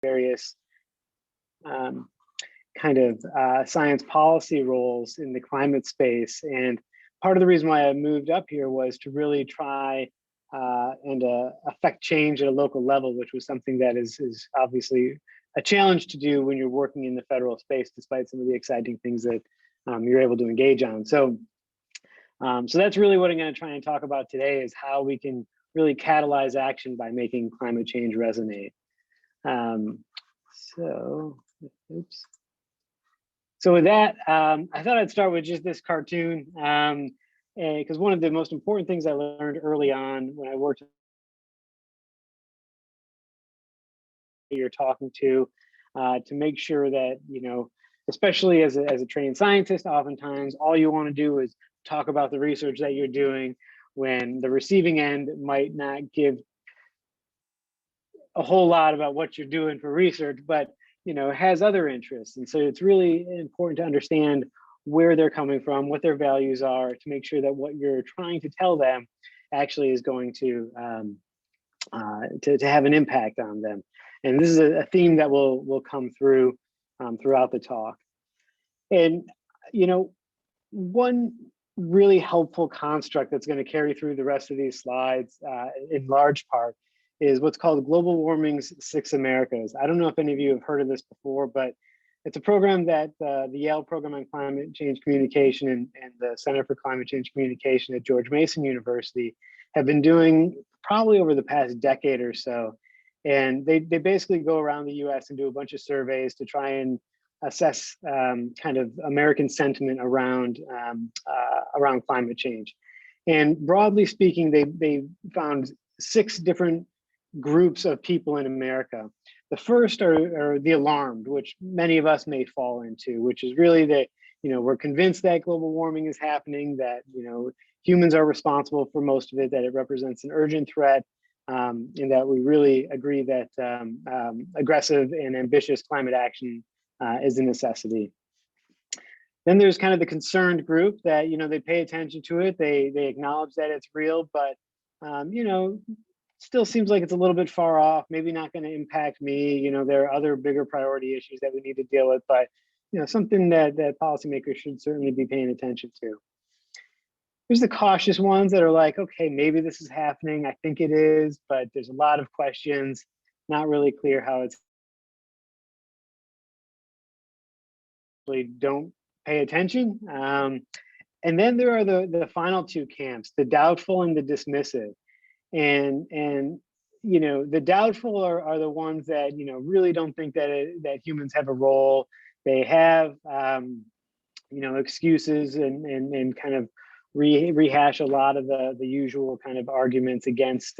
various science policy roles in the climate space. And part of the reason why I moved up here was to really try and affect change at a local level, which was something that is obviously a challenge to do when you're working in the federal space, despite some of the exciting things that you're able to engage on. So that's really what I'm going to try and talk about today, is how we can really catalyze action by making climate change resonate. So with that, I thought I'd start with just this cartoon, because one of the most important things I learned early on when I worked you're talking to make sure that, especially as a trained scientist, oftentimes all you want to do is talk about the research that you're doing, when the receiving end might not give a whole lot about what you're doing for research, but has other interests. And so it's really important to understand where they're coming from, what their values are, to make sure that what you're trying to tell them actually is going to have an impact on them. And this is a theme that will come through throughout the talk. And one really helpful construct that's going to carry through the rest of these slides, in large part, is what's called Global Warming's 6 Americas. I don't know if any of you have heard of this before, but it's a program that the Yale Program on Climate Change Communication and the Center for Climate Change Communication at George Mason University have been doing probably over the past decade or so. And they basically go around the US and do a bunch of surveys to try and assess kind of American sentiment around climate change. And broadly speaking, they found 6 different groups of people in America. The first are the alarmed, which many of us may fall into, which is really that, we're convinced that global warming is happening, that, humans are responsible for most of it, that it represents an urgent threat, and that we really agree that aggressive and ambitious climate action is a necessity. Then there's kind of the concerned group that, they pay attention to it, they acknowledge that it's real, but, still seems like it's a little bit far off, maybe not going to impact me. There are other bigger priority issues that we need to deal with, but something that policymakers should certainly be paying attention to. There's the cautious ones that are like, okay, maybe this is happening, I think it is, but there's a lot of questions, not really clear how it's. Don't pay attention. And then there are the final 2 camps, the doubtful and the dismissive. And the doubtful are the ones that really don't think that humans have a role. They have excuses and kind of rehash a lot of the usual kind of arguments against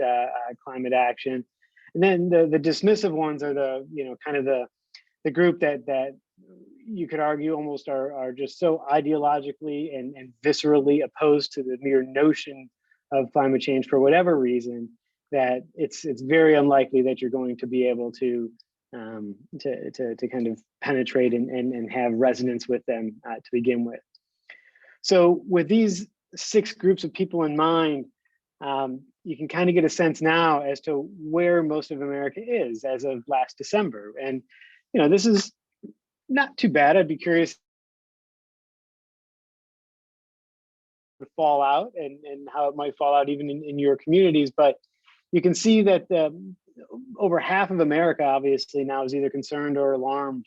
climate action. And then the dismissive ones are the kind of the group that you could argue almost are just so ideologically and viscerally opposed to the mere notion of climate change for whatever reason, that it's very unlikely that you're going to be able to kind of penetrate and have resonance with them to begin with. So with these 6 groups of people in mind, you can kind of get a sense now as to where most of America is as of last December. And this is not too bad. I'd be curious fall out and how it might fall out even in your communities, but you can see that over half of America obviously now is either concerned or alarmed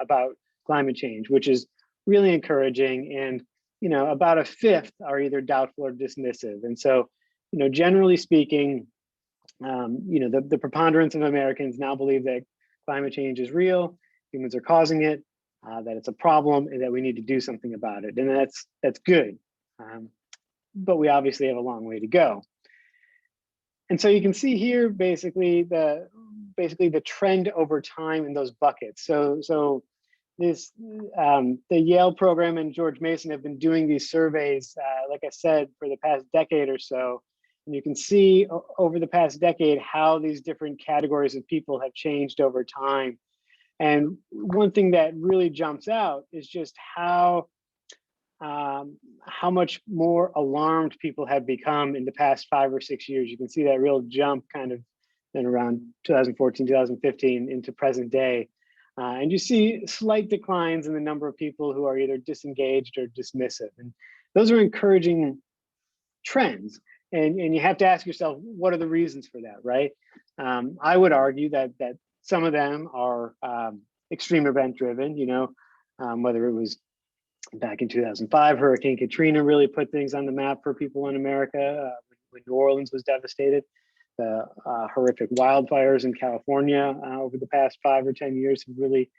about climate change, which is really encouraging. And about a fifth are either doubtful or dismissive. And so generally speaking, the preponderance of Americans now believe that climate change is real, humans are causing it, that it's a problem, and that we need to do something about it. And that's good. But we obviously have a long way to go. And so you can see here basically the trend over time in those buckets. So this the Yale program and George Mason have been doing these surveys, like I said, for the past decade or so. And you can see over the past decade how these different categories of people have changed over time. And one thing that really jumps out is just how much more alarmed people have become in the past 5 or 6 years. You can see that real jump kind of and around 2014, 2015 into present day. And you see slight declines in the number of people who are either disengaged or dismissive. And those are encouraging trends. And you have to ask yourself, what are the reasons for that, right? I would argue that some of them are extreme event driven, whether it was back in 2005, Hurricane Katrina really put things on the map for people in America when New Orleans was devastated. The horrific wildfires in California over the past 5 or 10 years have really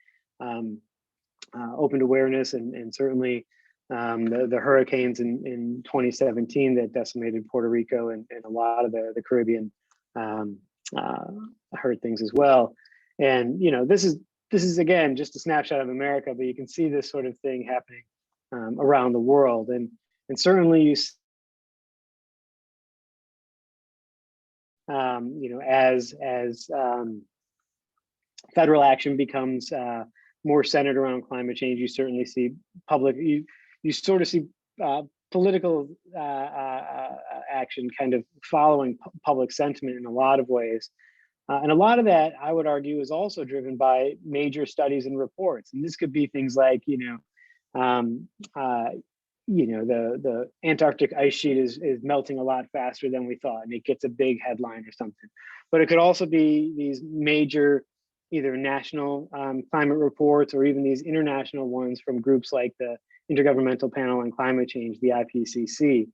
opened awareness, and certainly the hurricanes in 2017 that decimated Puerto Rico and a lot of the Caribbean hurt things as well. And this is again just a snapshot of America, but you can see this sort of thing happening around the world, and certainly you as federal action becomes more centered around climate change, you certainly see you sort of see political action kind of following public sentiment in a lot of ways. And a lot of that, I would argue, is also driven by major studies and reports. And this could be things like, the Antarctic ice sheet is melting a lot faster than we thought, and it gets a big headline or something. But it could also be these major, either national climate reports or even these international ones from groups like the Intergovernmental Panel on Climate Change, the IPCC.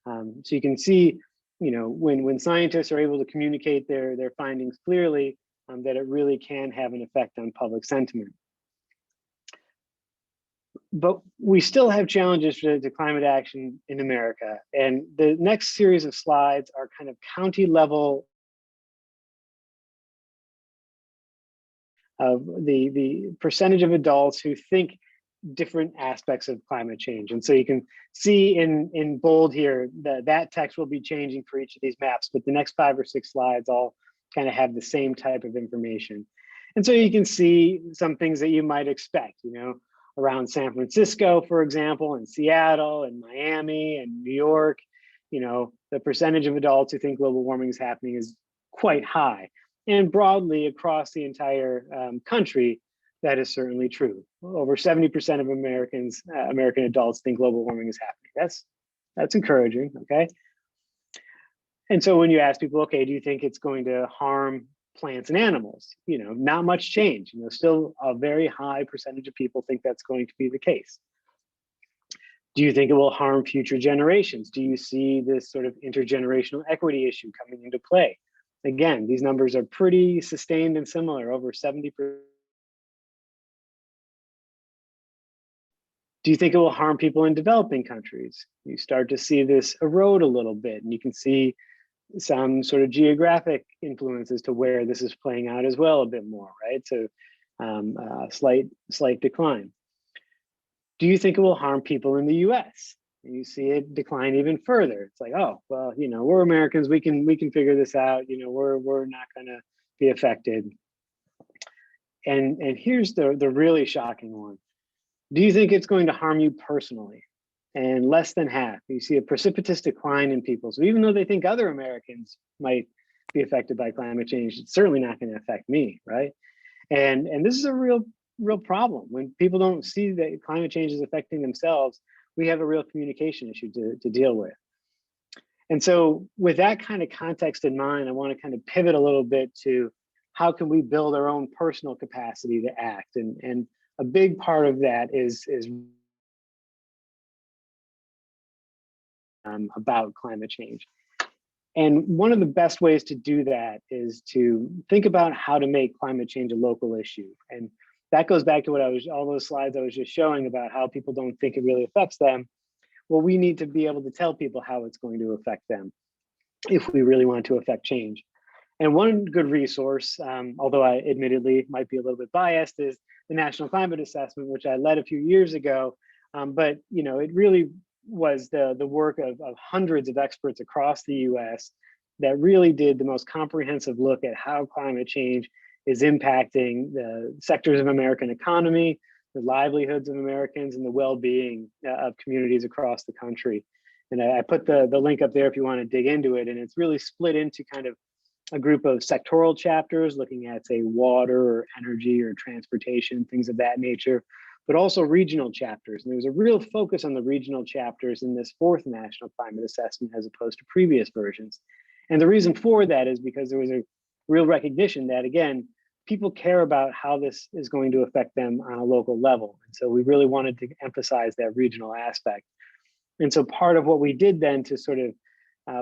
So you can see, when scientists are able to communicate their findings clearly, that it really can have an effect on public sentiment. But we still have challenges to climate action in America. And the next series of slides are kind of county level of the percentage of adults who think different aspects of climate change. And so you can see in bold here that text will be changing for each of these maps, but the next 5 or 6 slides all kind of have the same type of information. And so you can see some things that you might expect, around San Francisco, for example, and Seattle and Miami and New York, the percentage of adults who think global warming is happening is quite high. And broadly across the entire country, that is certainly true. Over 70% of American adults think global warming is happening. That's encouraging, okay? And so when you ask people, okay, do you think it's going to harm plants and animals? Not much change. Still a very high percentage of people think that's going to be the case. Do you think it will harm future generations? Do you see this sort of intergenerational equity issue coming into play? Again, these numbers are pretty sustained and similar, over 70%. Do you think it will harm people in developing countries? You start to see this erode a little bit, and you can see some sort of geographic influences to where this is playing out as well a bit more, right? So slight decline. Do you think it will harm people in the US? And you see it decline even further. It's like, oh, well, we're Americans, we can figure this out, we're not gonna be affected. And here's the really shocking one. Do you think it's going to harm you personally? And less than half. You see a precipitous decline in people. So even though they think other Americans might be affected by climate change, it's certainly not going to affect me, right? And this is a real problem. When people don't see that climate change is affecting themselves, we have a real communication issue to deal with. And so with that kind of context in mind, I want to kind of pivot a little bit to how can we build our own personal capacity to act? And a big part of that is about climate change. And one of the best ways to do that is to think about how to make climate change a local issue. And that goes back to all those slides I was just showing about how people don't think it really affects them. Well, we need to be able to tell people how it's going to affect them if we really want to affect change. And one good resource, although I admittedly might be a little bit biased, is the National Climate Assessment, which I led a few years ago. But it really was the work of hundreds of experts across the US that really did the most comprehensive look at how climate change is impacting the sectors of American economy, the livelihoods of Americans, and the well-being of communities across the country. And I put the link up there if you want to dig into it. And it's really split into kind of a group of sectoral chapters looking at, say, water or energy or transportation, things of that nature, but also regional chapters. And there was a real focus on the regional chapters in this fourth National Climate Assessment as opposed to previous versions. And the reason for that is because there was a real recognition that, again, people care about how this is going to affect them on a local level. And so we really wanted to emphasize that regional aspect. And so part of what we did then to sort of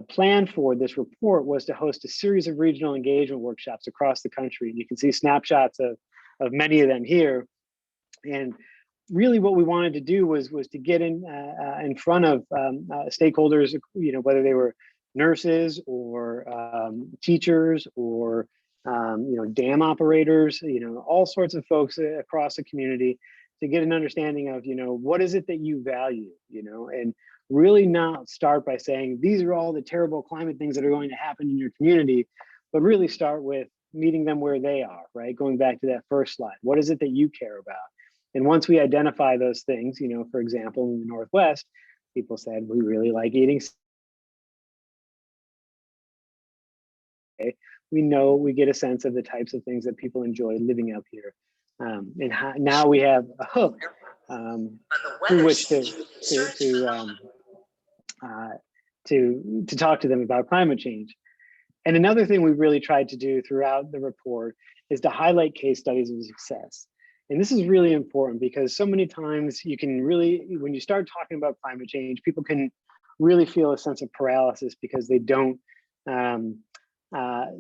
plan for this report was to host a series of regional engagement workshops across the country. And you can see snapshots of many of them here. And really what we wanted to do was to get in front of stakeholders, whether they were nurses or teachers or dam operators, all sorts of folks across the community, to get an understanding of, what is it that you value, and really not start by saying, these are all the terrible climate things that are going to happen in your community, but really start with meeting them where they are, right? Going back to that first slide, what is it that you care about? And once we identify those things, for example, in the Northwest, people said, we really like eating. We know, we get a sense of the types of things that people enjoy living up here. And now we have a hook through which to talk to them about climate change. And another thing we really tried to do throughout the report is to highlight case studies of success. And this is really important because so many times you can really, when you start talking about climate change, people can really feel a sense of paralysis because they don't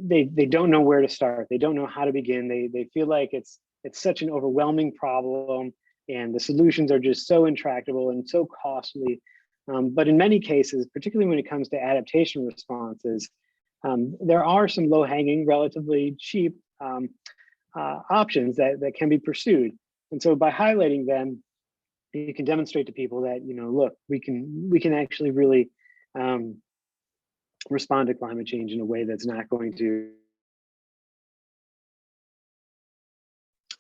they don't know where to start. They don't know how to begin. They feel like it's such an overwhelming problem and the solutions are just so intractable and so costly. But in many cases, particularly when it comes to adaptation responses, there are some low-hanging, relatively cheap options that can be pursued. And so by highlighting them, you can demonstrate to people that, look, we can actually really respond to climate change in a way that's not going to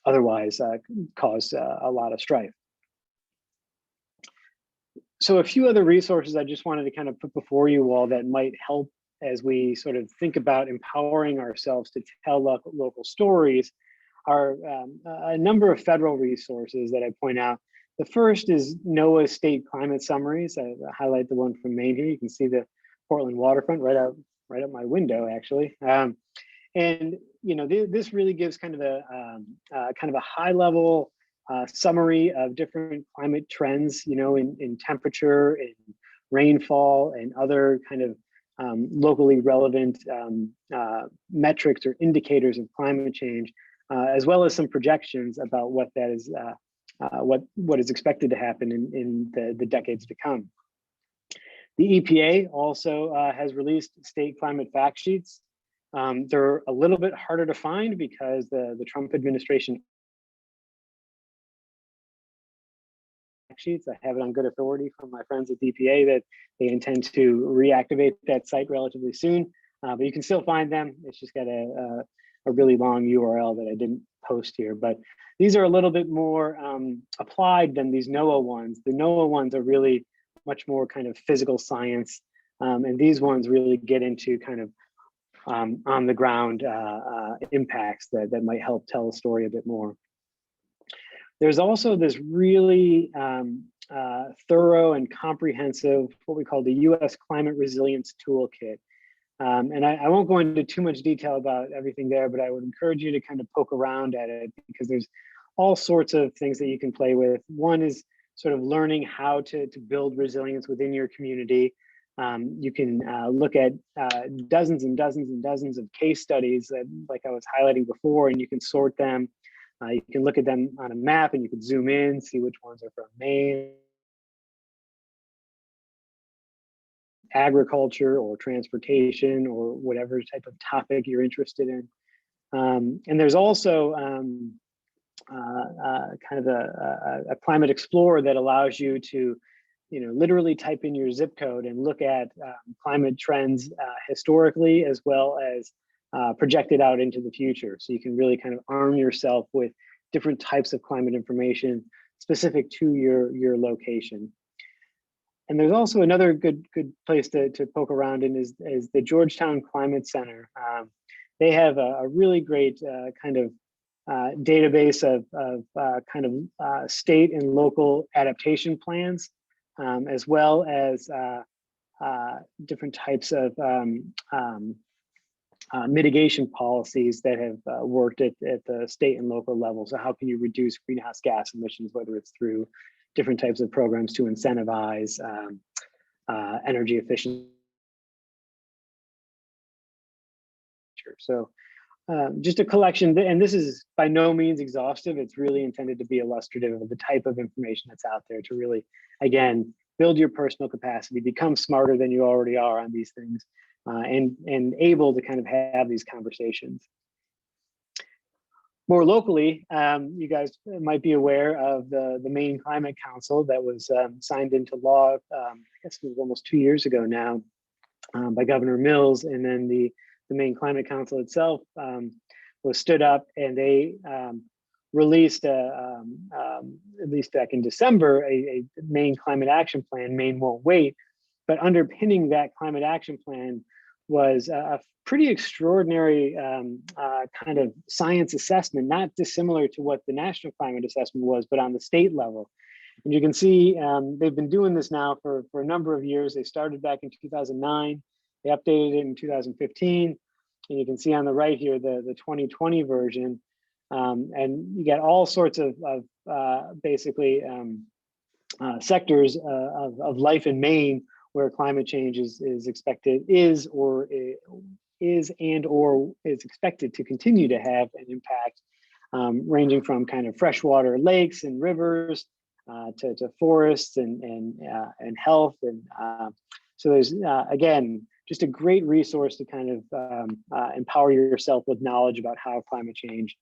otherwise cause a lot of strife. So a few other resources I just wanted to kind of put before you all that might help as we sort of think about empowering ourselves to tell local stories are a number of federal resources that I point out. The first is NOAA's state climate summaries. I highlight the one from Maine here. You can see the Portland waterfront right out my window, actually. And this really gives kind of a high level summary of different climate trends, in temperature, in rainfall, and other kind of locally relevant metrics or indicators of climate change, as well as some projections about what that is, what is expected to happen in the decades to come. The EPA also has released state climate fact sheets. They're a little bit harder to find because the Trump administration sheets. I have it on good authority from my friends at the EPA that they intend to reactivate that site relatively soon, but you can still find them. It's just got a really long URL that I didn't post here, but these are a little bit more applied than these NOAA ones. The NOAA ones are really much more kind of physical science, and these ones really get into kind of on the ground impacts that might help tell a story a bit more. There's also this really thorough and comprehensive, what we call the U.S. Climate Resilience Toolkit. And I won't go into too much detail about everything there, but I would encourage you to kind of poke around at it because there's all sorts of things that you can play with. One is sort of learning how to build resilience within your community. You can look at dozens and dozens and dozens of case studies that, like I was highlighting before, and you can sort them. You can look at them on a map and you can zoom in, see which ones are from Maine, agriculture or transportation or whatever type of topic you're interested in. And there's also kind of a climate explorer that allows you to literally type in your zip code and look at climate trends historically as well as projected out into the future. So you can really kind of arm yourself with different types of climate information specific to your location. And there's also another good place to poke around in is the Georgetown Climate Center. they have a really great kind of database of state and local adaptation plans, as well as different types of mitigation policies that have worked at the state and local level. So how can you reduce greenhouse gas emissions, whether it's through different types of programs to incentivize energy efficiency. So just a collection, and this is by no means exhaustive. It's really intended to be illustrative of the type of information that's out there to really, again, build your personal capacity, become smarter than you already are on these things, and able to kind of have these conversations. More locally, you guys might be aware of the Maine Climate Council that was signed into law, I guess it was almost 2 years ago now, by Governor Mills, and then the Maine Climate Council itself was stood up, and they released, at least back in December, a Maine Climate Action Plan. Maine won't wait, but underpinning that climate action plan was a pretty extraordinary kind of science assessment, not dissimilar to what the National Climate Assessment was, but on the state level. And you can see they've been doing this now for a number of years. They started back in 2009. They updated it in 2015. And you can see on the right here, the 2020 version. And you get all sorts of basically sectors of life in Maine where climate change is expected, is expected to continue to have an impact, ranging from kind of freshwater lakes and rivers to forests and health. And so there's, again, just a great resource to kind of empower yourself with knowledge about how climate change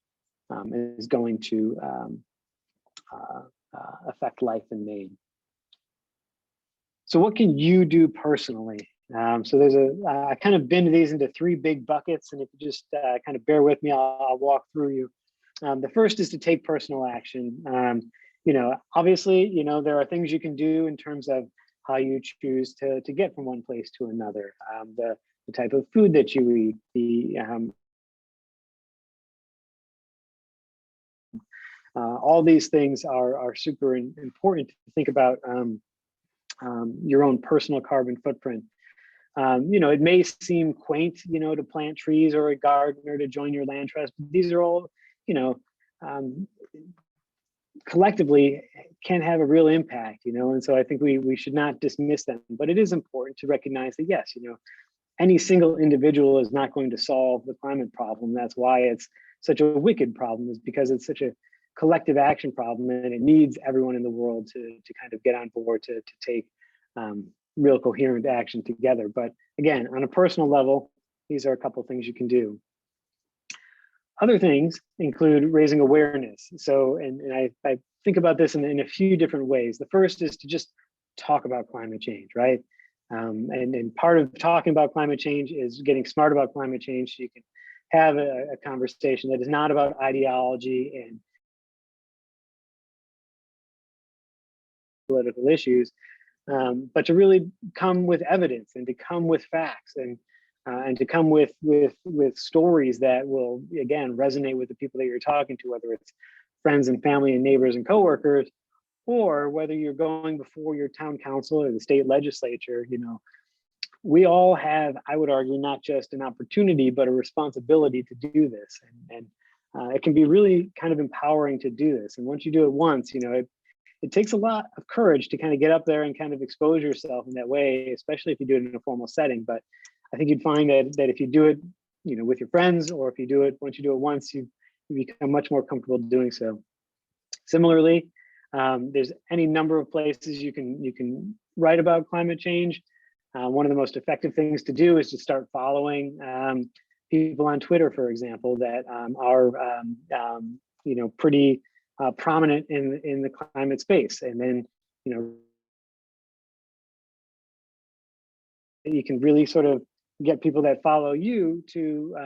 is going to affect life in Maine. So what can you do personally? So there's I kind of binned these into 3 big buckets, and if you just kind of bear with me, I'll walk through you. The first is to take personal action. You know, obviously, you know, there are things you can do in terms of how you choose to get from one place to another, the type of food that you eat, all these things are super important to think about. Your own personal carbon footprint. You know, it may seem quaint, you know, to plant trees or a garden or to join your land trust. But these are all, you know, collectively can have a real impact, you know, and so I think we should not dismiss them. But it is important to recognize that, yes, you know, any single individual is not going to solve the climate problem. That's why it's such a wicked problem, is because it's such a collective action problem, and it needs everyone in the world to kind of get on board to take real coherent action together. But again, on a personal level, these are a couple of things you can do. Other things include raising awareness. So, and I think about this in a few different ways. The first is to just talk about climate change, right? And part of talking about climate change is getting smart about climate change, so you can have a conversation that is not about ideology and political issues, but to really come with evidence and to come with facts and to come with stories that will, again, resonate with the people that you're talking to, whether it's friends and family and neighbors and coworkers, or whether you're going before your town council or the state legislature. You know, we all have, I would argue, not just an opportunity, but a responsibility to do this. And it can be really kind of empowering to do this. And once you do it once, you know, it takes a lot of courage to kind of get up there and kind of expose yourself in that way, especially if you do it in a formal setting. But I think you'd find that if you do it, you know, with your friends, or if you do it, once you do it once, you become much more comfortable doing so. Similarly, there's any number of places you can write about climate change. One of the most effective things to do is to start following people on Twitter, for example, that are you know, pretty prominent in the climate space. And then, you know, you can really sort of get people that follow you to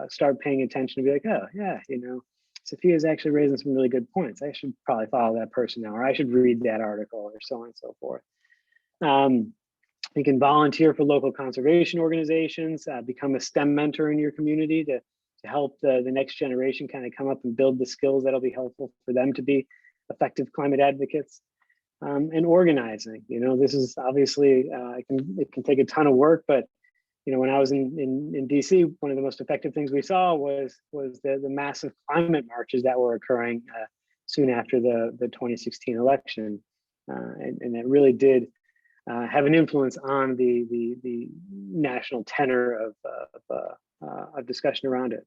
start paying attention and be like, oh yeah, you know, Sophia's actually raising some really good points. I should probably follow that person now, or I should read that article, or so on and so forth. You can volunteer for local conservation organizations, become a STEM mentor in your community to help the next generation kind of come up and build the skills that'll be helpful for them to be effective climate advocates. And organizing, this is obviously, it can take a ton of work, but when I was in DC, one of the most effective things we saw was the massive climate marches that were occurring soon after the 2016 election. And it really did have an influence on the national tenor of discussion around it.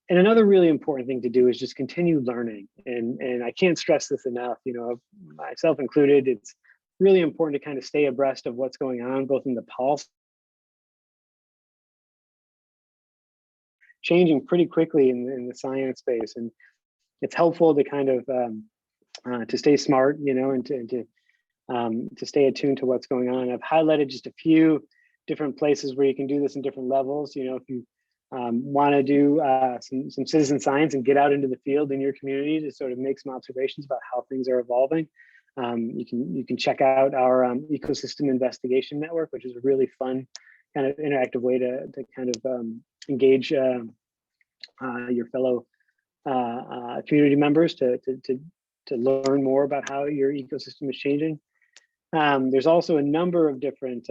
And another really important thing to do is just continue learning. And I can't stress this enough, myself included, it's really important to kind of stay abreast of what's going on, both in the policy, changing pretty quickly in the science space. And it's helpful to kind of to stay smart, and to stay attuned to what's going on. I've highlighted just a few different places where you can do this in different levels. If you want to do some citizen science and get out into the field in your community to sort of make some observations about how things are evolving, you can check out our ecosystem investigation network, which is a really fun kind of interactive way to kind of engage your fellow community members to learn more about how your ecosystem is changing. There's also a number of different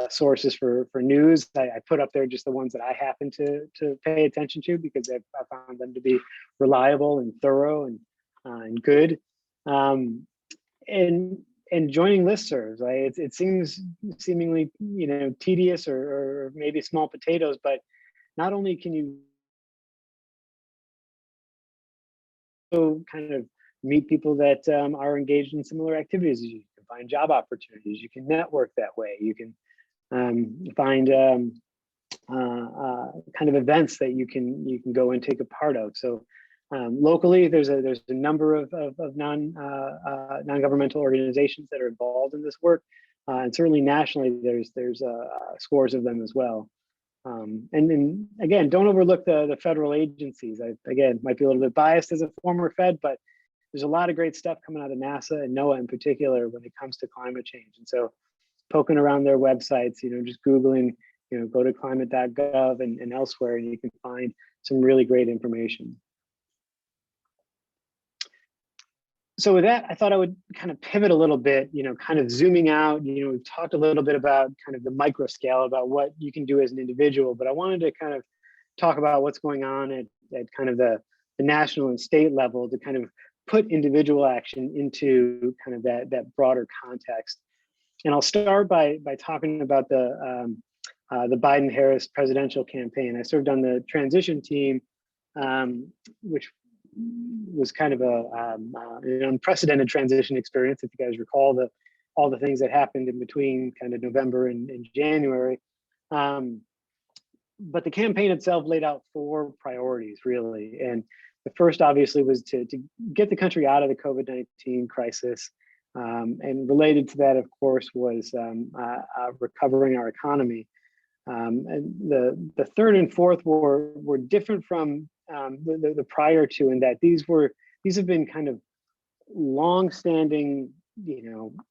sources for news. I put up there just the ones that I happen to pay attention to because I found them to be reliable and thorough and good. And joining listservs, right? It seems seemingly tedious or maybe small potatoes, but not only can you kind of meet people that are engaged in similar activities as you, can find job opportunities, you can network that way, you can find kind of events that you can go and take a part of. So locally, there's a number of non-governmental organizations that are involved in this work, and certainly nationally, there's scores of them as well. And then again, don't overlook the federal agencies. I again might be a little bit biased as a former Fed, but there's a lot of great stuff coming out of NASA and NOAA in particular when it comes to climate change. And so poking around their websites, just Googling, go to climate.gov and elsewhere, and you can find some really great information. So with that, I thought I would kind of pivot a little bit, kind of zooming out. We've talked a little bit about kind of the micro scale about what you can do as an individual, but I wanted to kind of talk about what's going on at kind of the national and state level to kind of put individual action into kind of that broader context. And I'll start by talking about the Biden-Harris presidential campaign. I served on the transition team, which was kind of an unprecedented transition experience. If you guys recall all the things that happened in between kind of November and January. But the campaign itself laid out 4 priorities really. And the first obviously was to get the country out of the COVID-19 crisis. And related to that, of course, was recovering our economy. And the third and fourth were different from the prior two, in that these have been kind of long-standing,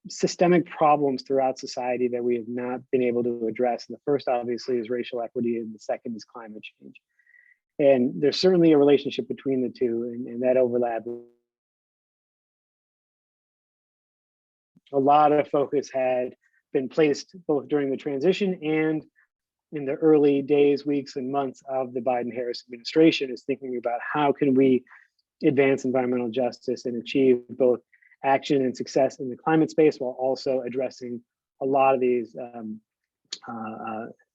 systemic problems throughout society that we have not been able to address. And the first, obviously, is racial equity, and the second is climate change. And there's certainly a relationship between the two, and that overlap. A lot of focus had been placed both during the transition and in the early days, weeks, and months of the Biden-Harris administration, is thinking about how can we advance environmental justice and achieve both action and success in the climate space, while also addressing a lot of these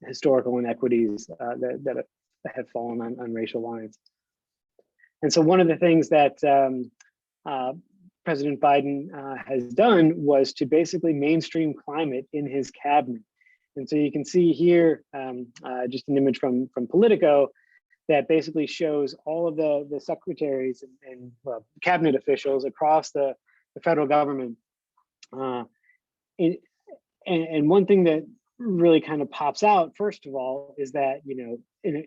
historical inequities that have fallen on racial lines. And so one of the things that President Biden has done was to basically mainstream climate in his cabinet. And so you can see here just an image from Politico that basically shows all of the secretaries and cabinet officials across the federal government. And one thing that really kind of pops out, first of all, is that an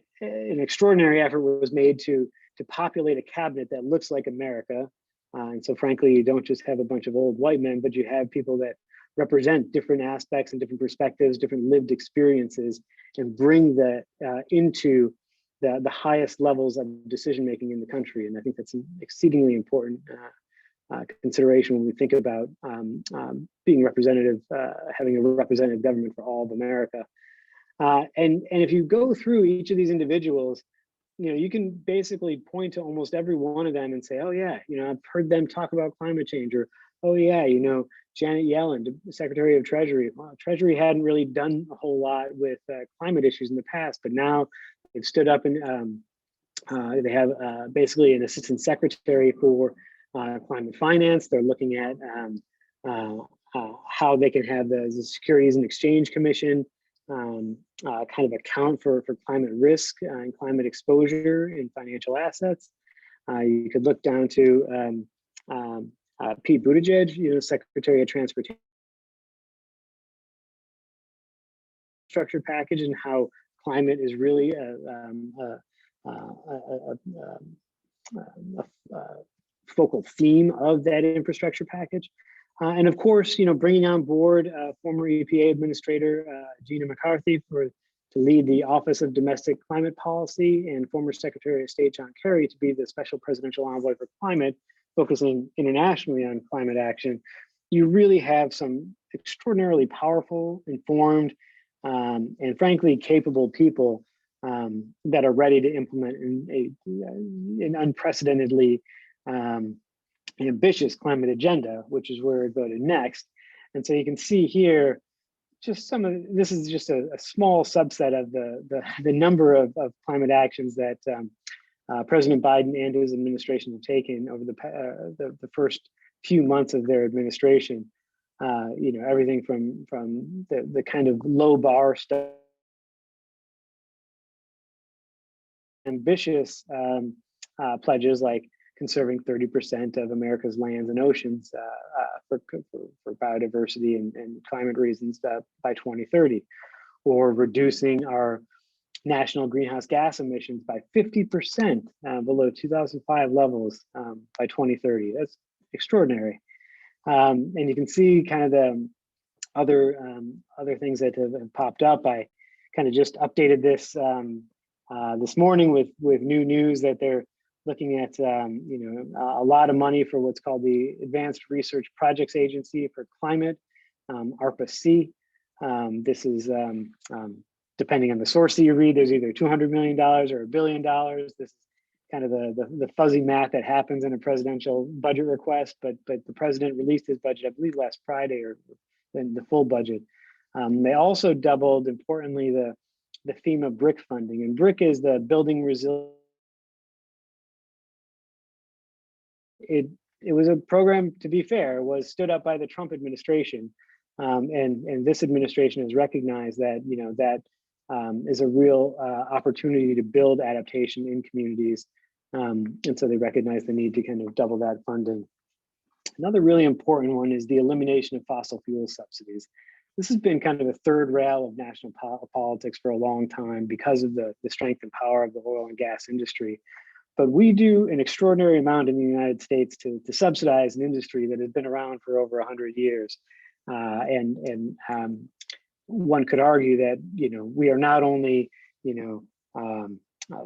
extraordinary effort was made to populate a cabinet that looks like America. And so frankly, you don't just have a bunch of old white men, but you have people that represent different aspects and different perspectives, different lived experiences, and bring that into the highest levels of decision making in the country. And I think that's an exceedingly important consideration when we think about being representative, having a representative government for all of America. And if you go through each of these individuals, you can basically point to almost every one of them and say, oh yeah, I've heard them talk about climate change, or oh yeah, Janet Yellen, Secretary of Treasury. Well, Treasury hadn't really done a whole lot with climate issues in the past, but now they've stood up and they have basically an assistant secretary for climate finance. They're looking at how they can have the Securities and Exchange Commission kind of account for climate risk and climate exposure in financial assets. You could look down to Pete Buttigieg, Secretary of Transportation structure package, and how climate is really a focal theme of that infrastructure package. And of course, bringing on board former EPA Administrator Gina McCarthy to lead the Office of Domestic Climate Policy, and former Secretary of State John Kerry to be the Special Presidential Envoy for Climate, focusing internationally on climate action. You really have some extraordinarily powerful, informed, and frankly capable people that are ready to implement an unprecedentedly ambitious climate agenda, which is where we're going next. And so you can see here, just this is just a small subset of the number of climate actions that President Biden and his administration have taken over the first few months of their administration. Everything from the kind of low bar stuff, ambitious pledges like conserving 30% of America's lands and oceans for biodiversity and climate reasons by 2030, or reducing our national greenhouse gas emissions by 50% below 2005 levels by 2030. That's extraordinary. And you can see kind of the other things that have popped up. I kind of just updated this this morning with new news that they're looking at a lot of money for what's called the Advanced Research Projects Agency for Climate, ARPA-C. This is, depending on the source that you read, there's either $200 million or $1 billion. This is kind of the fuzzy math that happens in a presidential budget request, but the president released his budget, I believe, last Friday, or in the full budget. They also doubled, importantly, the FEMA BRIC funding, and BRIC is the Building Resilience. It was a program, to be fair, was stood up by the Trump administration, and this administration has recognized that that is a real opportunity to build adaptation in communities, and so they recognize the need to kind of double that funding. Another really important one is the elimination of fossil fuel subsidies. This has been kind of a third rail of national politics for a long time because of the strength and power of the oil and gas industry. But we do an extraordinary amount in the United States to subsidize an industry that has been around for over 100 years. And one could argue that we are not only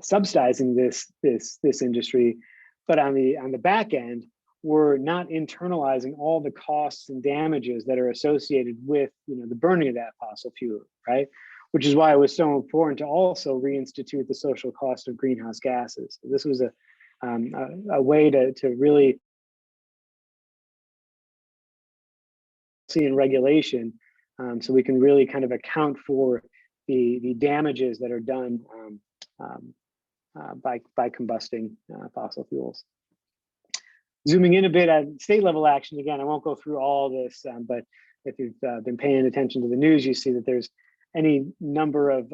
subsidizing this industry, but on the back end, we're not internalizing all the costs and damages that are associated with the burning of that fossil fuel, right? Which is why it was so important to also reinstitute the social cost of greenhouse gases. This was a way to really see in regulation, so we can really kind of account for the damages that are done by combusting fossil fuels. Zooming in a bit at state level action, again, I won't go through all this, but if you've been paying attention to the news, you see that there's any number of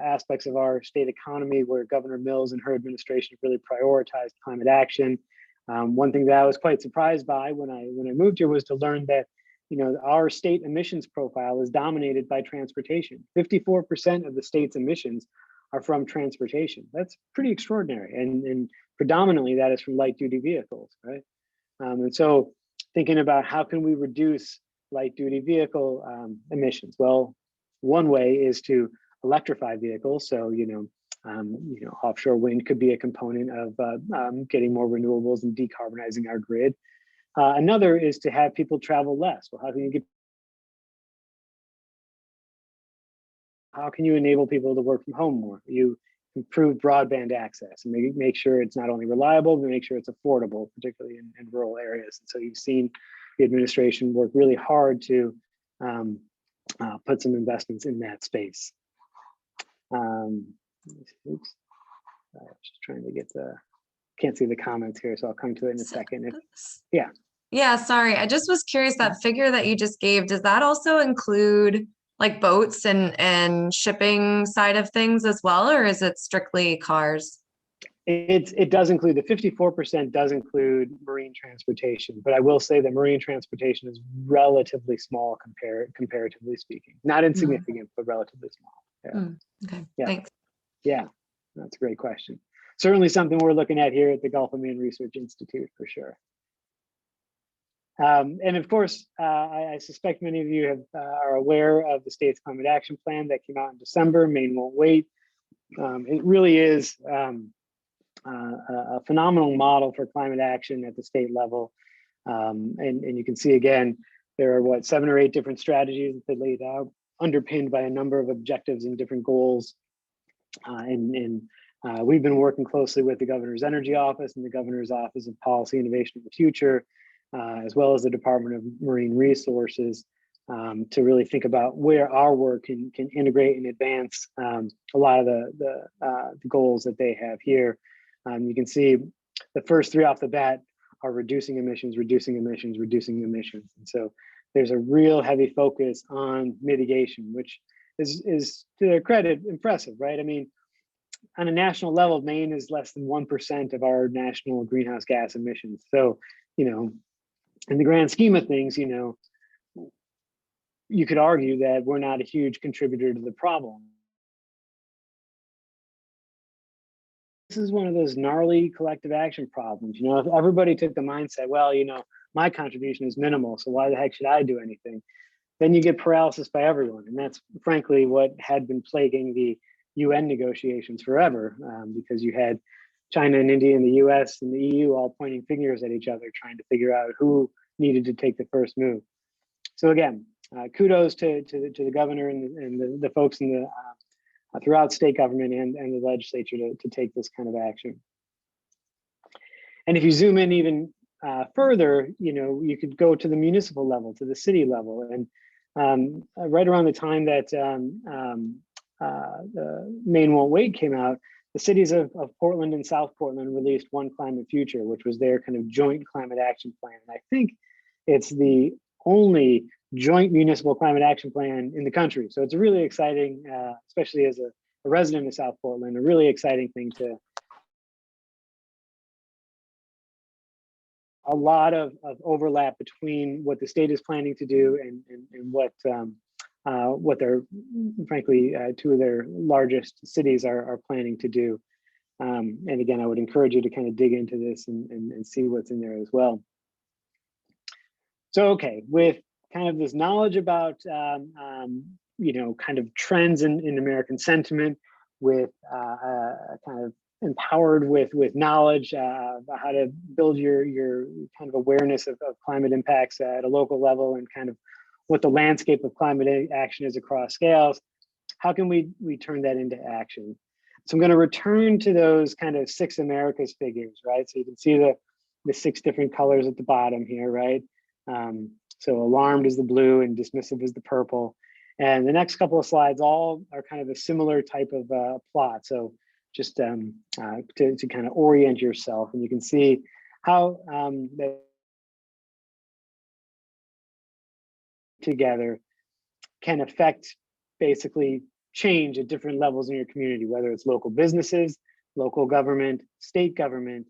aspects of our state economy where Governor Mills and her administration really prioritized climate action. One thing that I was quite surprised by when I moved here was to learn that our state emissions profile is dominated by transportation. 54% of the state's emissions are from transportation. That's pretty extraordinary, and predominantly that is from light duty vehicles, right? And so thinking about how can we reduce light duty vehicle emissions? Well, one way is to electrify vehicles. So, offshore wind could be a component of getting more renewables and decarbonizing our grid. Another is to have people travel less. Well, how can you enable people to work from home more? You improve broadband access and make sure it's not only reliable, but make sure it's affordable, particularly in rural areas. And so you've seen the administration work really hard to put some investments in that space. Oops, just trying to get can't see the comments here, so I'll come to it in a second. Yeah, sorry. I just was curious, that figure that you just gave, does that also include like boats and shipping side of things as well, or is it strictly cars? It does include, the 54% does include marine transportation, but I will say that marine transportation is relatively small comparatively speaking. Not insignificant, but relatively small. Okay, yeah. Thanks. Yeah, that's a great question. Certainly something we're looking at here at the Gulf of Maine Research Institute for sure. And of course, I suspect many of you are aware of the state's climate action plan that came out in December. Maine won't wait. It really is a phenomenal model for climate action at the state level. And you can see again, there are 7 or 8 different strategies that they laid out, underpinned by a number of objectives and different goals. We've been working closely with the Governor's Energy Office and the Governor's Office of Policy Innovation in the Future, as well as the Department of Marine Resources, to really think about where our work can integrate and advance a lot of the goals that they have here. You can see the first 3 off the bat are reducing emissions, reducing emissions, reducing emissions. And so there's a real heavy focus on mitigation, which is to their credit impressive, right? I mean, on a national level, Maine is less than 1% of our national greenhouse gas emissions. So, in the grand scheme of things, you could argue that we're not a huge contributor to the problem. This is one of those gnarly collective action problems. If everybody took the mindset, well, my contribution is minimal, so why the heck should I do anything? Then you get paralysis by everyone. And that's frankly what had been plaguing the UN negotiations forever, because you had China and India and the US and the EU all pointing fingers at each other, trying to figure out who needed to take the first move. So again, kudos to the governor and the folks in the throughout state government and the legislature to take this kind of action. And if you zoom in even further, you could go to the municipal level, to the city level. And right around the time that the Maine Won't Wait came out, the cities of Portland and South Portland released One Climate Future, which was their kind of joint climate action plan. And I think it's the only joint municipal climate action plan in the country. So it's a really exciting, especially as a resident of South Portland, a really exciting thing to. A lot of overlap between what the state is planning to do and what they're, frankly, 2 of their largest cities are planning to do. And again, I would encourage you to kind of dig into this and see what's in there as well. So, okay, with kind of this knowledge about, kind of trends in American sentiment, with kind of empowered with knowledge about how to build your kind of awareness of climate impacts at a local level and kind of what the landscape of climate action is across scales, how can we turn that into action? So I'm going to return to those kind of 6 Americas figures, right? So you can see the 6 different colors at the bottom here, right? So alarmed is the blue and dismissive is the purple. And the next couple of slides all are kind of a similar type of plot. So just to kind of orient yourself, and you can see how together can affect basically change at different levels in your community, whether it's local businesses, local government, state government,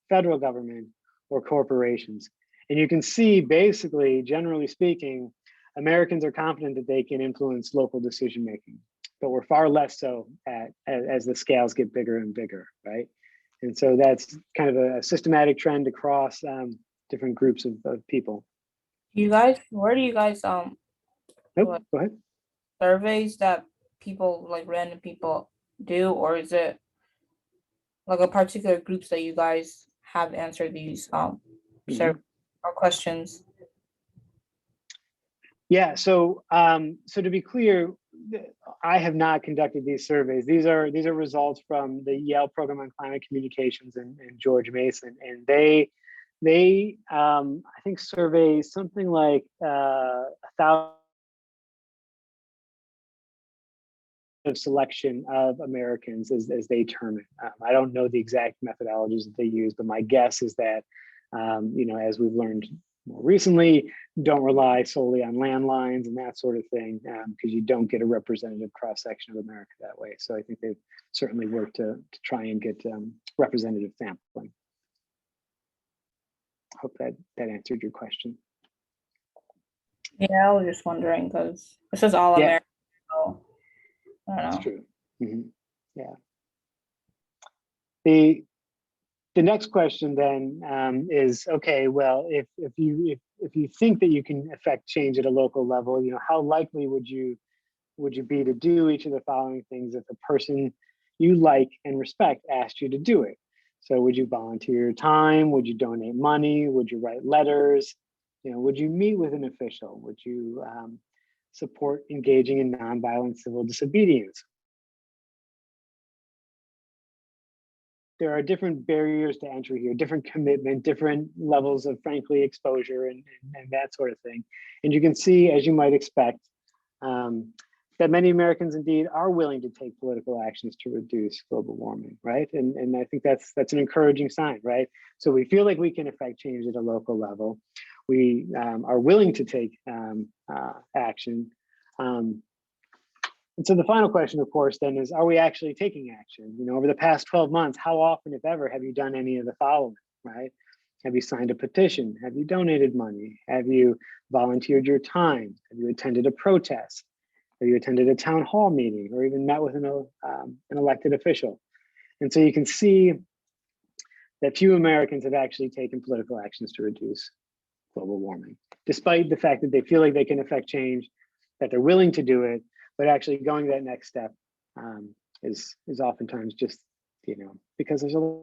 federal government, or corporations. And you can see basically, generally speaking, Americans are confident that they can influence local decision making, but we're far less so as the scales get bigger and bigger, right? And so that's kind of a systematic trend across different groups of people. Where do you guys Nope, go ahead. surveys that people, like random people, do, or is it like a particular groups that you guys have answered these survey or questions? Yeah, so so to be clear, I have not conducted these surveys. These are results from the Yale Program on Climate Communications and George Mason, and they I think survey something like 1,000 of selection of Americans as they term it. I don't know the exact methodologies that they use, but my guess is that, you know, as we've learned more recently, don't rely solely on landlines and that sort of thing, because you don't get a representative cross-section of America that way. So I think they've certainly worked to try and get representative sampling. Hope that answered your question. Yeah, I was just wondering because this is all American, so I don't know. That's true. Yeah. The next question then is, okay, well, if you think that you can affect change at a local level, you know, how likely would you be to do each of the following things if a person you like and respect asked you to do it? So would you volunteer your time? Would you donate money? Would you write letters? You know, would you meet with an official? Would you support engaging in nonviolent civil disobedience? There are different barriers to entry here, different commitment, different levels of, frankly, exposure and that sort of thing. And you can see, as you might expect, that many Americans indeed are willing to take political actions to reduce global warming, right? And I think that's an encouraging sign, right? So we feel like we can affect change at a local level. We are willing to take action. And so the final question, of course, then is, are we actually taking action? You know, over the past 12 months, how often, if ever, have you done any of the following, right? Have you signed a petition? Have you donated money? Have you volunteered your time? Have you attended a protest? Have you attended a town hall meeting or even met with an elected official? And so you can see that few Americans have actually taken political actions to reduce global warming, despite the fact that they feel like they can affect change, that they're willing to do it, but actually going that next step is oftentimes just, you know, because there's a.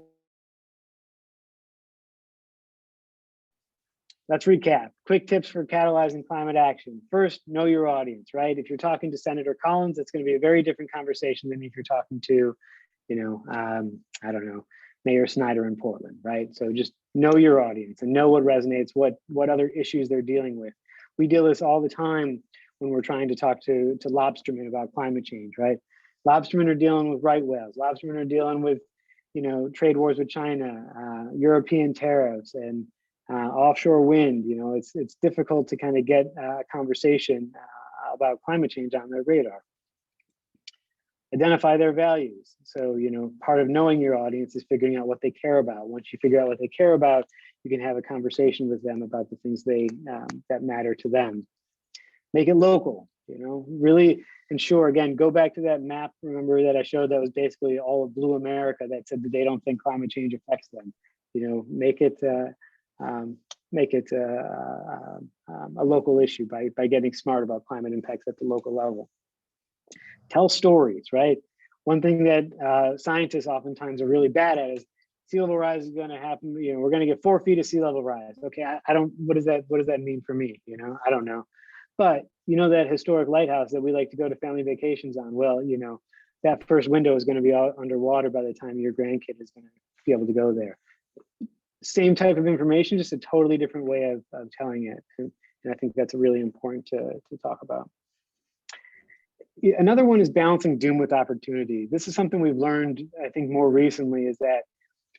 Let's recap. Quick tips for catalyzing climate action. First, know your audience, right? If you're talking to Senator Collins, it's going to be a very different conversation than if you're talking to, you know, I don't know, Mayor Snyder in Portland, right? So just know your audience and know what resonates, what other issues they're dealing with. We deal this all the time when we're trying to talk to lobstermen about climate change, right? Lobstermen are dealing with right whales. Lobstermen are dealing with, you know, trade wars with China, European tariffs, and offshore wind. You know, it's difficult to kind of get a conversation about climate change on their radar. Identify their values. So, you know, part of knowing your audience is figuring out what they care about. Once you figure out what they care about, you can have a conversation with them about the things that matter to them. Make it local, you know, really ensure, again, go back to that map, remember, that I showed that was basically all of blue America that said that they don't think climate change affects them. You know, make it a local issue by getting smart about climate impacts at the local level. Tell stories, right? One thing that scientists oftentimes are really bad at is sea level rise is going to happen. You know, we're going to get 4 feet of sea level rise. Okay, I don't. What does that mean for me? You know, I don't know. But you know, that historic lighthouse that we like to go to family vacations on. Well, you know, that first window is going to be all underwater by the time your grandkid is going to be able to go there. Same type of information, just a totally different way of telling it. And I think that's really important to talk about. Another one is balancing doom with opportunity. This is something we've learned, I think, more recently, is that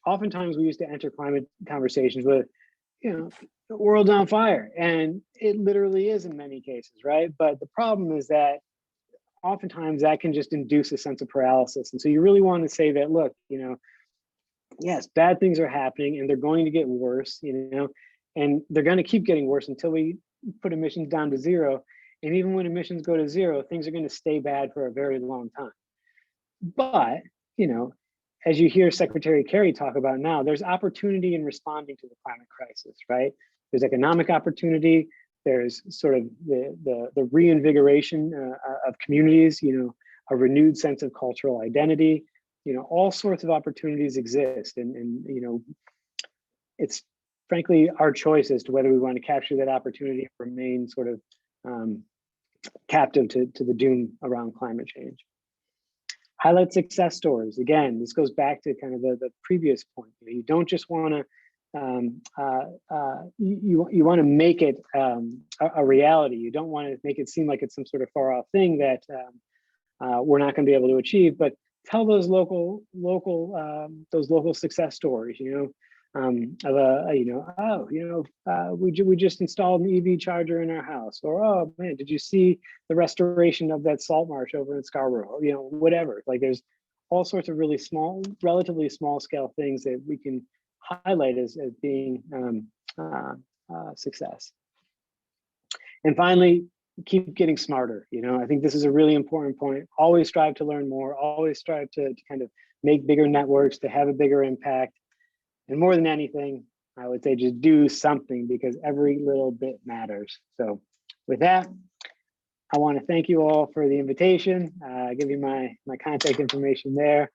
oftentimes we used to enter climate conversations with, you know, the world's on fire, and it literally is in many cases, right? But the problem is that oftentimes that can just induce a sense of paralysis. And so you really want to say that, look, you know, yes, bad things are happening and they're going to get worse, you know, and they're going to keep getting worse until we put emissions down to zero. And even when emissions go to zero, things are going to stay bad for a very long time. But, you know, as you hear Secretary Kerry talk about now, there's opportunity in responding to the climate crisis, right? There's economic opportunity, There's sort of the reinvigoration of communities, a renewed sense of cultural identity, all sorts of opportunities exist. And it's frankly our choice as to whether we want to capture that opportunity or remain sort of captive to the doom around climate change. Highlight success stories. Again, this goes back to kind of the previous point. You don't just want to you want to make it a reality. You don't want to make it seem like it's some sort of far off thing that we're not going to be able to achieve. But tell those local success stories. We just installed an EV charger in our house, or oh man, did you see the restoration of that salt marsh over in Scarborough? Whatever. Like there's all sorts of really small, relatively small scale things that we can highlight as being success. And finally, keep getting smarter. I think this is a really important point. Always strive to learn more. Always strive to kind of make bigger networks, to have a bigger impact. And more than anything, I would say just do something, because every little bit matters. So with that, I want to thank you all for the invitation. Give you my contact information there.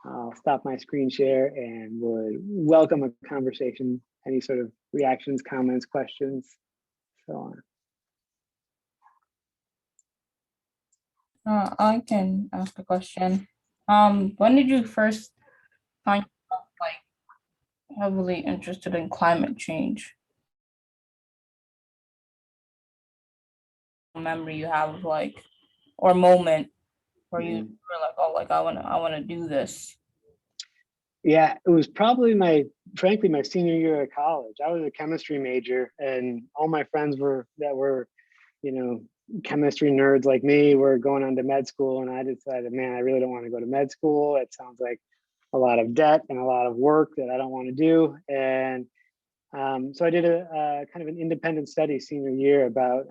I'll stop my screen share and would welcome a conversation, any sort of reactions, comments, questions, so on. I can ask a question. When did you first find yourself heavily interested in climate change? Memory you have or moment where you were like, oh, I want to do this? Yeah, it was probably frankly my senior year of college. I was a chemistry major, and all my friends were chemistry nerds like me were going on to med school, and I decided, man, I really don't want to go to med school. It sounds like a lot of debt and a lot of work that I don't want to do. And so I did a kind of an independent study senior year about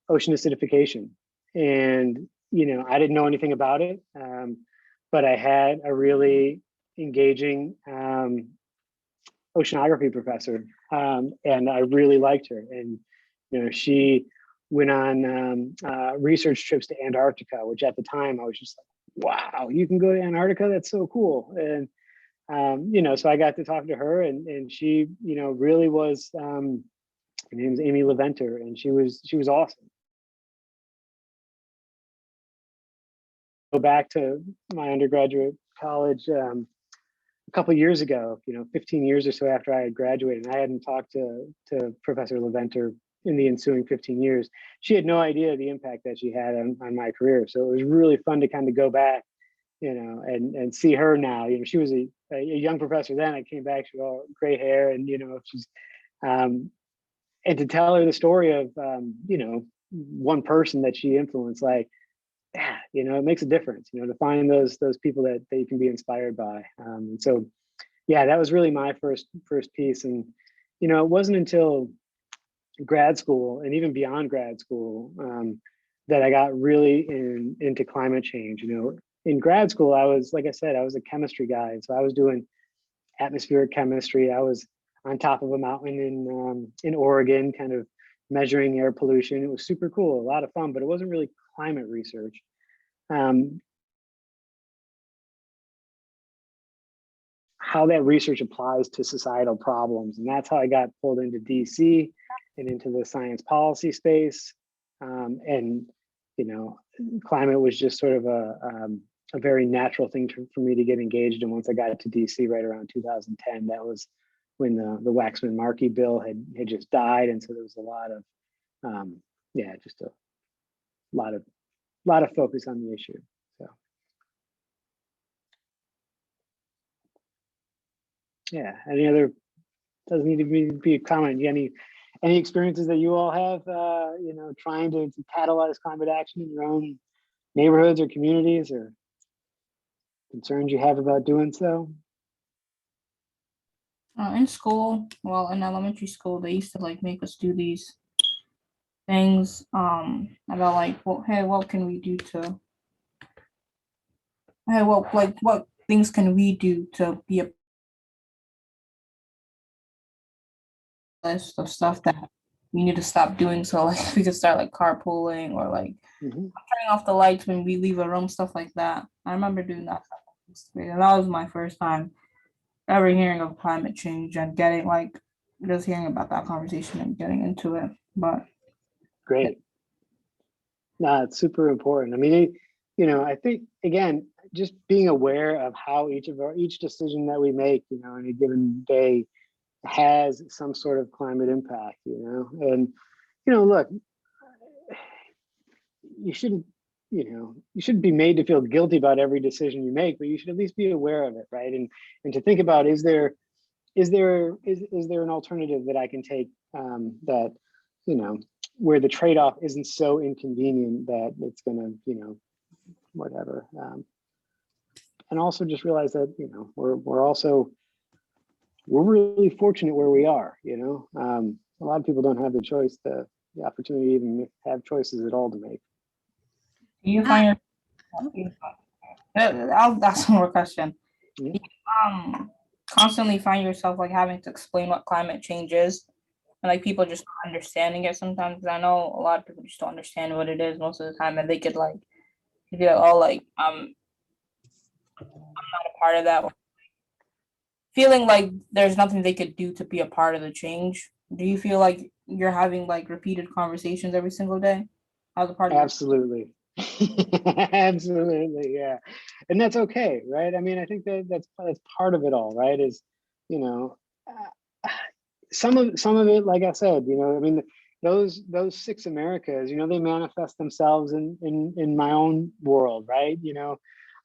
ocean acidification. And, I didn't know anything about it, but I had a really engaging oceanography professor, and I really liked her. And, she went on research trips to Antarctica, which at the time I was just like, wow, you can go to Antarctica? That's so cool. And, so I got to talk to her, and she, really was, her name's Amy Leventer, and she was awesome. Go back to my undergraduate college a couple of years ago, 15 years or so after I had graduated, and I hadn't talked to Professor Leventer in the ensuing 15 years. She had no idea the impact that she had on my career. So it was really fun to kind of go back, and see her now. She was a young professor then. I came back, she had all gray hair, and she's and to tell her the story of one person that she influenced, like, yeah, it makes a difference, to find those people that you can be inspired by. So yeah, that was really my first piece. And it wasn't until grad school, and even beyond grad school, that I got really into climate change. In grad school, I was, like I said, I was a chemistry guy. So I was doing atmospheric chemistry. I was on top of a mountain in Oregon, kind of measuring air pollution. It was super cool, a lot of fun, but it wasn't really climate research. How that research applies to societal problems. And that's how I got pulled into DC and into the science policy space. And climate was just sort of a very natural thing for me to get engaged in once I got to DC right around 2010. That was when the Waxman-Markey bill had just died. And so there was a lot of, just a lot of focus on the issue. So yeah, doesn't need to be a comment. Any experiences that you all have, trying to catalyze climate action in your own neighborhoods or communities, or concerns you have about doing so? In school, in elementary school, they used to make us do these things about what can we do to what things can we do to be a list of stuff that we need to stop doing so. Like we could start like carpooling or like turning off the lights when we leave a room, stuff like that. I remember doing that. And that was my first time ever hearing of climate change and getting like just hearing about that conversation and getting into it. But Great. No, it's super important. I mean, I think again, just being aware of how each decision that we make, in a given day has some sort of climate impact, and look, you shouldn't be made to feel guilty about every decision you make, but you should at least be aware of it, right? And to think about, is there an alternative that I can take, that where the trade-off isn't so inconvenient that it's gonna whatever, and also just realize that we're really fortunate where we are. A lot of people don't have the opportunity to even have choices at all to make. do you find I'll ask one more question. Mhm. Do you constantly find yourself like having to explain what climate change is, and like people just not understanding it sometimes? Because I know a lot of people just don't understand what it is most of the time, and they could like be like, oh, like I'm not a part of that, or feeling like there's nothing they could do to be a part of the change. Do you feel like you're having like repeated conversations every single day as a part of Absolutely. Absolutely, yeah. And that's okay, right? I mean, I think that's part of it all, right? Is, some of it, like I said, I mean, those 6 Americas, they manifest themselves in my own world, right?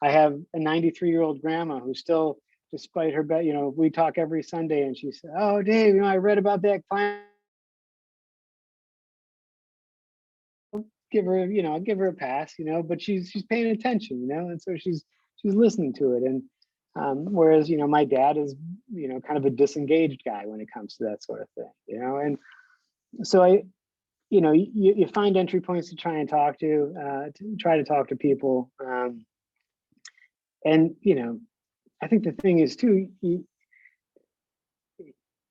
I have a 93-year-old grandma who still, despite her bet, we talk every Sunday, and she said, "Oh, Dave, I read about that climate." I'll give her a pass, but she's paying attention, and so she's listening to it. And whereas, my dad is, kind of a disengaged guy when it comes to that sort of thing, and so you find entry points to try and talk to talk to people. And, I think the thing is too,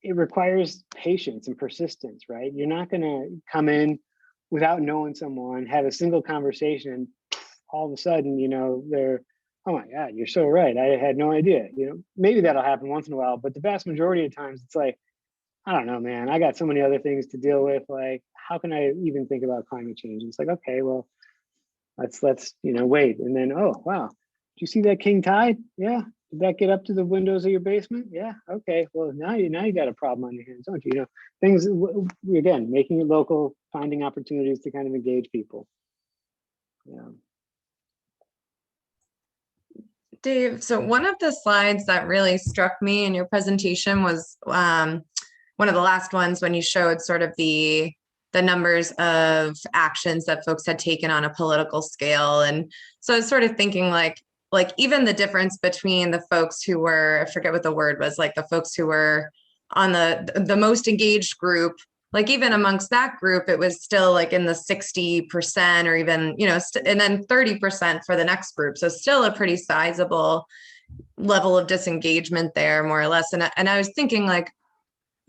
it requires patience and persistence, right? You're not going to come in without knowing someone, have a single conversation, and all of a sudden, they're, "Oh my God, you're so right. I had no idea." Maybe that'll happen once in a while, but the vast majority of times it's like, "I don't know, man. I got so many other things to deal with. Like, how can I even think about climate change?" And it's like, okay, well, let's wait. And then, oh wow, did you see that king tide? Yeah. Did that get up to the windows of your basement? Yeah. Okay. Well, now you got a problem on your hands, don't you? Things, again, making it local, finding opportunities to kind of engage people. Yeah. Dave, so one of the slides that really struck me in your presentation was one of the last ones when you showed sort of the numbers of actions that folks had taken on a political scale. And so I was sort of thinking like even the difference between the folks who were, I forget what the word was, like the folks who were on the most engaged group, like even amongst that group, it was still like in the 60% or even, and then 30% for the next group. So still a pretty sizable level of disengagement there, more or less. And I was thinking like,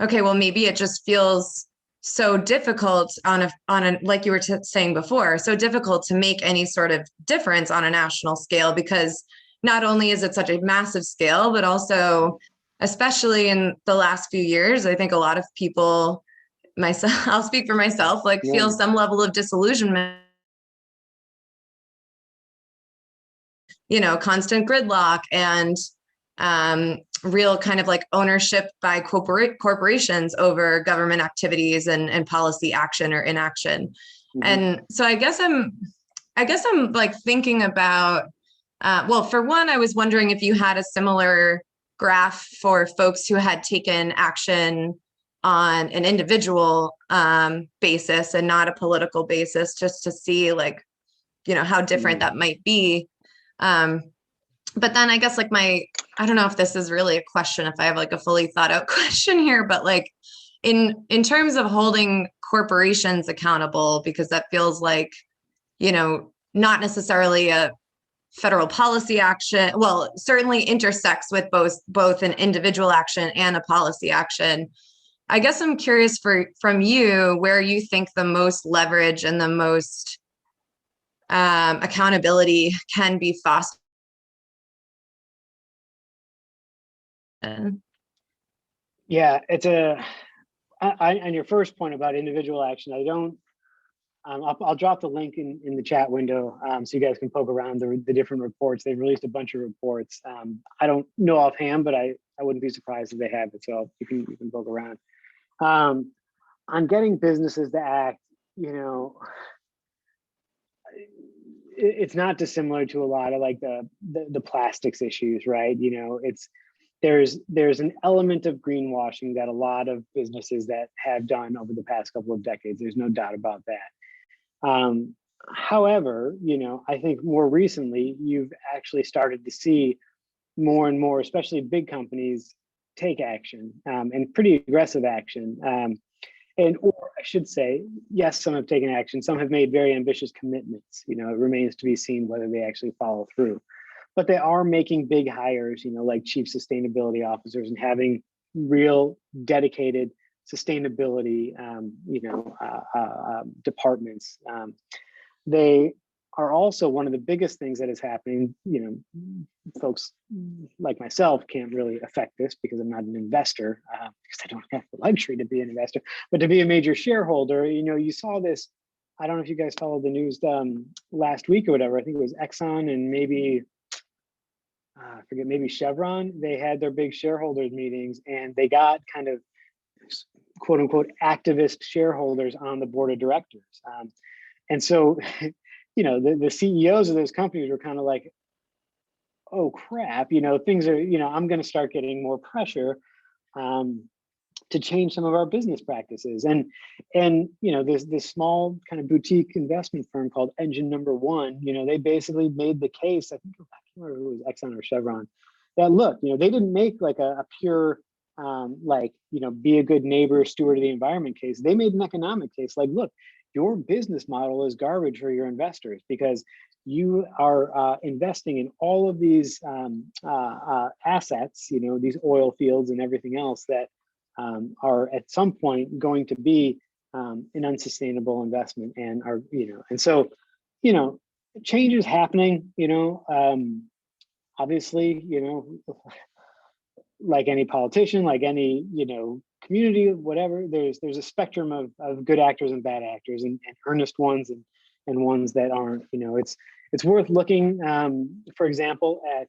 okay, well, maybe it just feels so difficult on a like you were saying before, so difficult to make any sort of difference on a national scale, because not only is it such a massive scale, but also, especially in the last few years, I think a lot of people, myself, I'll speak for myself, like feel some level of disillusionment, constant gridlock and real kind of like ownership by corporations over government activities and policy action or inaction. Mm-hmm. And so I guess I'm like thinking about, well, for one, I was wondering if you had a similar graph for folks who had taken action on an individual basis and not a political basis, just to see like, how different that might be. But then I guess like I don't know if this is really a question, if I have like a fully thought out question here, but like in terms of holding corporations accountable, because that feels like, not necessarily a federal policy action, well, certainly intersects with both an individual action and a policy action. I guess I'm curious from you where you think the most leverage and the most accountability can be fostered. Yeah, on your first point about individual action, I don't. I'll drop the link in the chat window so you guys can poke around the different reports. They've released a bunch of reports. I don't know offhand, but I wouldn't be surprised if they have it. So you can poke around. On getting businesses to act, it's not dissimilar to a lot of like the plastics issues, right? There's an element of greenwashing that a lot of businesses that have done over the past couple of decades. There's no doubt about that. However, I think more recently you've actually started to see more and more, especially big companies, take action and pretty aggressive action. Or I should say, yes, some have taken action. Some have made very ambitious commitments. It remains to be seen whether they actually follow through. But they are making big hires, like chief sustainability officers and having real dedicated sustainability, departments. They are also one of the biggest things that is happening. Folks like myself can't really affect this because I'm not an investor, because I don't have the luxury to be an investor, but to be a major shareholder, you saw this. I don't know if you guys followed the news last week or whatever. I think it was Exxon and maybe I forget, maybe Chevron. They had their big shareholders meetings and they got kind of quote unquote activist shareholders on the board of directors. And so, the CEOs of those companies were kind of like, oh crap, things are, I'm going to start getting more pressure to change some of our business practices. And there's this small kind of boutique investment firm called Engine Number One. They basically made the case, I can't remember if it was Exxon or Chevron, that look, they didn't make like a pure be a good neighbor, steward of the environment case. They made an economic case like, look, your business model is garbage for your investors because you are investing in all of these assets, these oil fields and everything else that are at some point going to be an unsustainable investment and are, and so, change is happening, obviously, like any politician, like any, community, whatever, there's a spectrum of good actors and bad actors and earnest ones and ones that aren't. It's worth looking, for example, at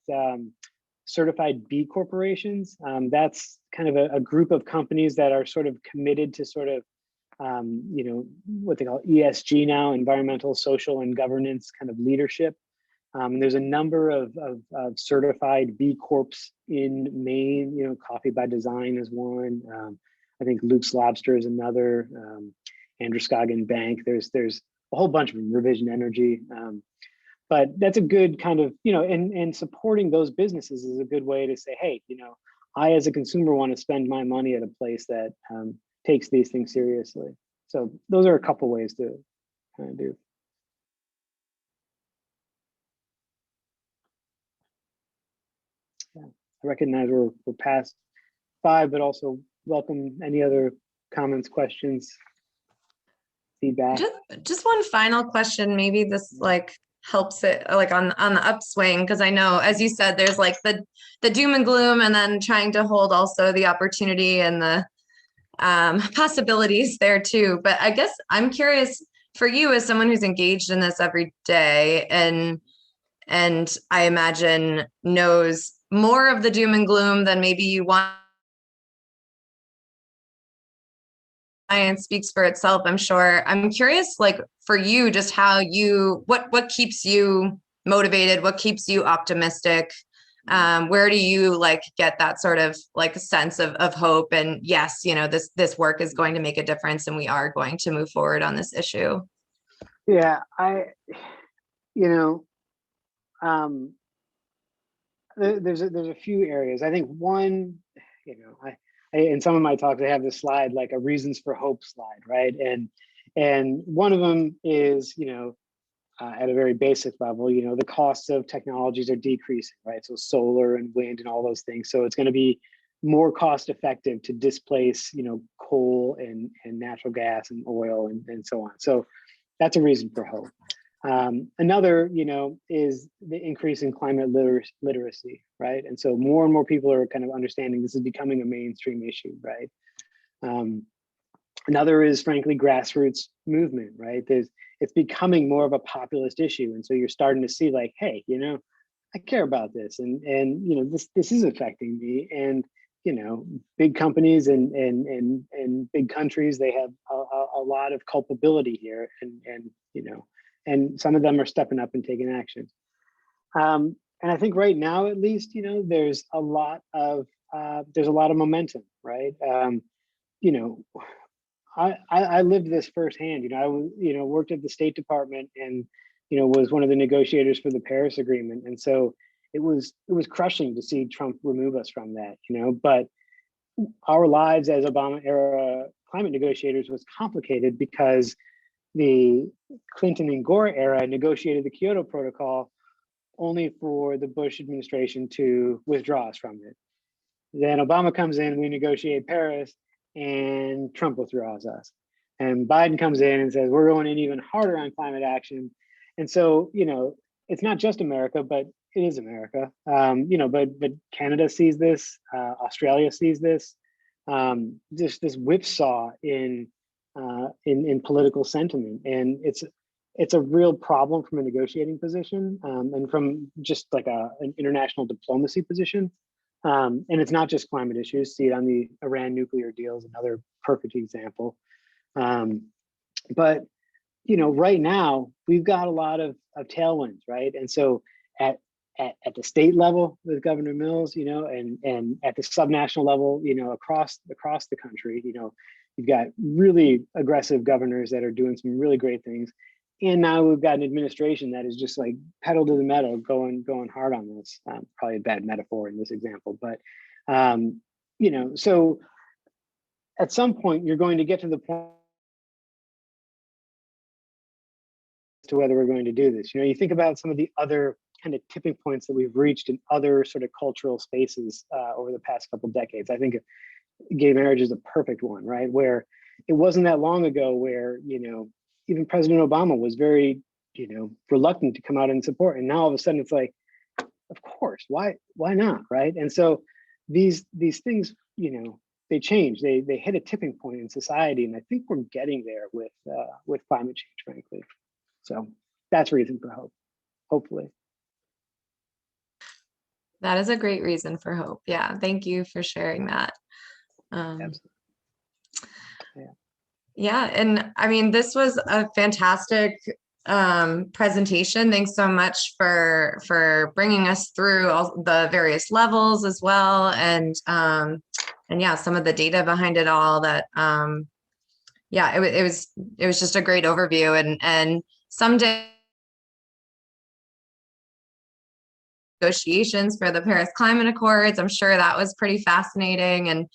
certified B corporations. That's kind of a group of companies that are sort of committed to sort of, what they call ESG now, environmental, social, and governance kind of leadership. And there's a number of certified B Corps in Maine. Coffee by Design is one. I think Luke's Lobster is another. Androscoggin Bank. There's a whole bunch of them. Revision Energy. But that's a good kind of, and supporting those businesses is a good way to say, hey, I as a consumer want to spend my money at a place that takes these things seriously. So those are a couple ways to kind of do. I recognize we're past 5, but also welcome any other comments, questions, feedback. Just one final question. Maybe this helps it on the upswing, because I know, as you said, there's the doom and gloom, and then trying to hold also the opportunity and the possibilities there too. But I guess I'm curious for you as someone who's engaged in this every day and I imagine knows more of the doom and gloom than maybe you want. Science speaks for itself, I'm sure. I'm curious, for you, just how what keeps you motivated, what keeps you optimistic, where do you get that sort of sense of hope and yes, this work is going to make a difference and we are going to move forward on this issue? Yeah, there's a few areas. I think one, I in some of my talks, I have this slide, like a reasons for hope slide, right? And one of them is, at a very basic level, the costs of technologies are decreasing, right? So solar and wind and all those things. So it's going to be more cost effective to displace, coal and natural gas and oil and so on. So that's a reason for hope. Another, is the increase in climate literacy, right? And so more and more people are kind of understanding this is becoming a mainstream issue, right? Another is frankly grassroots movement, right? It's becoming more of a populist issue, and so you're starting to see like, hey, I care about this, and this is affecting me, and big companies and big countries, they have a lot of culpability here, and some of them are stepping up and taking action. And I think right now, at least, there's a lot of momentum, right? I lived this firsthand. I worked at the State Department and was one of the negotiators for the Paris Agreement, and so it was crushing to see Trump remove us from that. But our lives as Obama era climate negotiators was complicated because the Clinton and Gore era negotiated the Kyoto Protocol only for the Bush administration to withdraw us from it. Then Obama comes in, we negotiate Paris, and Trump withdraws us. And Biden comes in and says, we're going in even harder on climate action. And so, it's not just America, but it is America. But Canada sees this, Australia sees this, just this whipsaw in political sentiment. And it's a real problem from a negotiating position, and from just like an international diplomacy position. And it's not just climate issues. See it on the Iran nuclear deal is another perfect example. But right now we've got a lot of tailwinds, right? And so at the state level with Governor Mills, and at the subnational level, across the country, you've got really aggressive governors that are doing some really great things. And now we've got an administration that is just like pedal to the metal, going hard on this. Probably a bad metaphor in this example, but so at some point you're going to get to the point to whether we're going to do this. You think about some of the other kind of tipping points that we've reached in other sort of cultural spaces over the past couple of decades. I think gay marriage is a perfect one, right? Where it wasn't that long ago where even President Obama was very, reluctant to come out and support. And now all of a sudden it's like, of course, why not, right? And so these things, they change. They hit a tipping point in society, and I think we're getting there with climate change, frankly. So that's reason for hope, hopefully. That is a great reason for hope. Yeah, thank you for sharing that. Absolutely. Yeah, and I mean, this was a fantastic presentation. Thanks so much for bringing us through all the various levels as well, and yeah, some of the data behind it all. That yeah, it was just a great overview, and someday negotiations for the Paris Climate Accords. I'm sure that was pretty fascinating,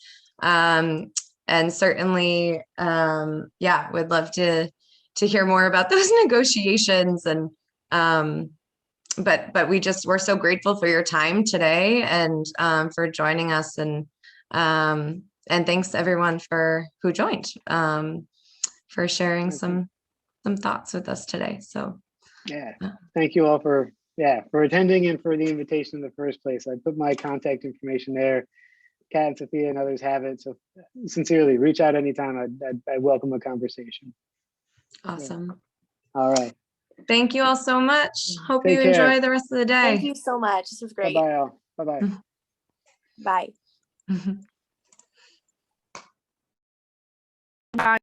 and certainly, yeah, would love to hear more about those negotiations. And but we're so grateful for your time today, and for joining us, and thanks everyone who joined, for sharing some thoughts with us today. So yeah, thank you all for attending and for the invitation in the first place. I put my contact information there. Kat and Sophia and others have it. So sincerely, reach out anytime. I'd welcome a conversation. Awesome. Yeah. All right. Thank you all so much. Hope Take you care. enjoy the rest of the day. Thank you so much. This was great. Bye-bye all. Bye-bye. Bye. Bye.